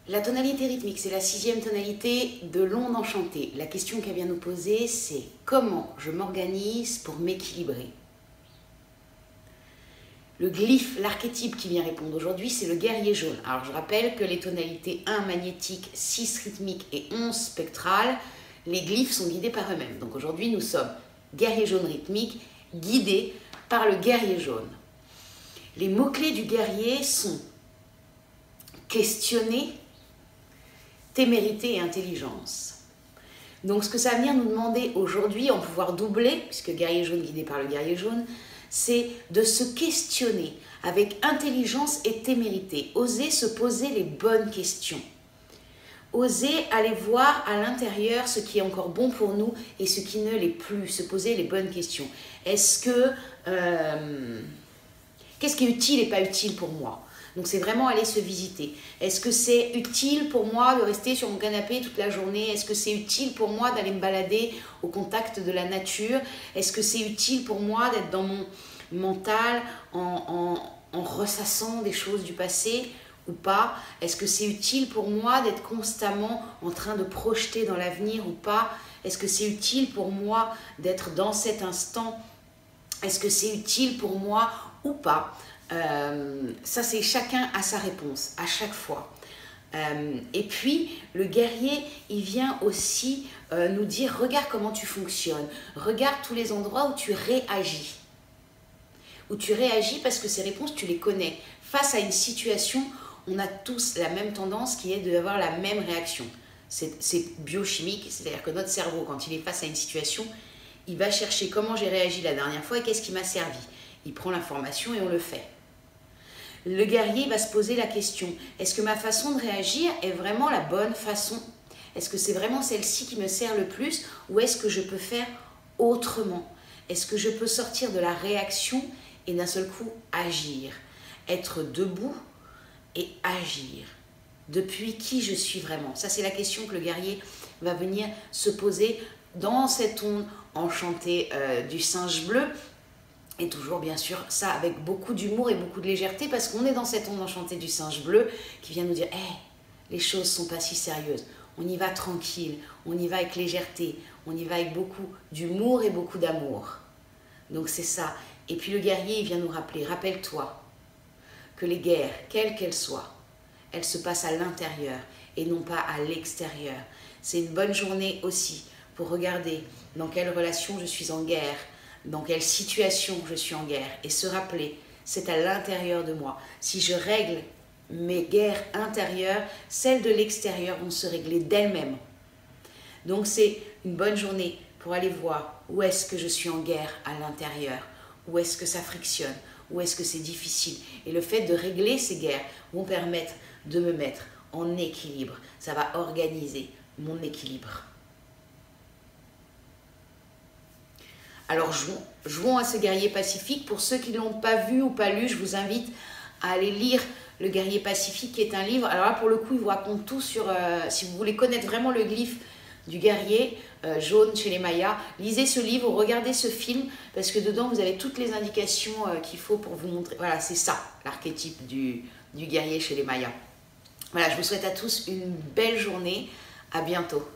La tonalité rythmique, c'est la 6e tonalité de l'onde enchantée. La question qu'elle vient nous poser, c'est comment je m'organise pour m'équilibrer? Le glyphe, l'archétype qui vient répondre aujourd'hui, c'est le guerrier jaune. Alors je rappelle que les tonalités 1 magnétique, 6 rythmique et 11 spectrales, les glyphes sont guidés par eux-mêmes. Donc aujourd'hui, nous sommes guerrier jaune rythmique, guidés par le guerrier jaune. Les mots-clés du guerrier sont questionner, témérité et intelligence. Donc ce que ça va venir nous demander aujourd'hui, en pouvoir doubler, puisque guerrier jaune guidé par le guerrier jaune, c'est de se questionner avec intelligence et témérité. Oser se poser les bonnes questions. Oser aller voir à l'intérieur ce qui est encore bon pour nous et ce qui ne l'est plus. Se poser les bonnes questions. Est-ce que... qu'est-ce qui est utile et pas utile pour moi? Donc c'est vraiment aller se visiter. Est-ce que c'est utile pour moi de rester sur mon canapé toute la journée? Est-ce que c'est utile pour moi d'aller me balader au contact de la nature? Est-ce que c'est utile pour moi d'être dans mon mental en ressassant des choses du passé ou pas? Est-ce que c'est utile pour moi d'être constamment en train de projeter dans l'avenir ou pas? Est-ce que c'est utile pour moi d'être dans cet instant? Est-ce que c'est utile pour moi ou pas? Ça, c'est chacun à sa réponse, à chaque fois. Et puis, le guerrier, il vient aussi nous dire, regarde comment tu fonctionnes, regarde tous les endroits où tu réagis. Où tu réagis parce que ces réponses, tu les connais. Face à une situation, on a tous la même tendance qui est d'avoir la même réaction. C'est biochimique, c'est-à-dire que notre cerveau, quand il est face à une situation, il va chercher comment j'ai réagi la dernière fois et qu'est-ce qui m'a servi. Il prend l'information et on le fait. Le guerrier va se poser la question, est-ce que ma façon de réagir est vraiment la bonne façon? Est-ce que c'est vraiment celle-ci qui me sert le plus ou est-ce que je peux faire autrement? Est-ce que je peux sortir de la réaction et d'un seul coup agir? Être debout et agir. Depuis qui je suis vraiment? Ça, c'est la question que le guerrier va venir se poser dans cette onde enchantée du singe bleu. Et toujours, bien sûr, ça avec beaucoup d'humour et beaucoup de légèreté, parce qu'on est dans cette onde enchantée du singe bleu qui vient nous dire hey, les choses sont pas si sérieuses, on y va tranquille, on y va avec légèreté, on y va avec beaucoup d'humour et beaucoup d'amour. Donc c'est ça. Et puis le guerrier, il vient nous rappeler, rappelle-toi que les guerres, quelles qu'elles soient, elles se passent à l'intérieur et non pas à l'extérieur. C'est une bonne journée aussi pour regarder dans quelle relation je suis en guerre, dans quelle situation je suis en guerre, et se rappeler, c'est à l'intérieur de moi. Si je règle mes guerres intérieures, celles de l'extérieur vont se régler d'elles-mêmes. Donc c'est une bonne journée pour aller voir où est-ce que je suis en guerre à l'intérieur, où est-ce que ça frictionne, où est-ce que c'est difficile. Et le fait de régler ces guerres vont permettre de me mettre en équilibre. Ça va organiser mon équilibre. Alors jouons à ce guerrier pacifique. Pour ceux qui ne l'ont pas vu ou pas lu, je vous invite à aller lire Le guerrier pacifique, qui est un livre. Alors là, pour le coup, il vous raconte tout sur... si vous voulez connaître vraiment le glyphe du guerrier jaune chez les Mayas, lisez ce livre, regardez ce film, parce que dedans, vous avez toutes les indications qu'il faut pour vous montrer. Voilà, c'est ça, l'archétype du guerrier chez les Mayas. Voilà, je vous souhaite à tous une belle journée. À bientôt.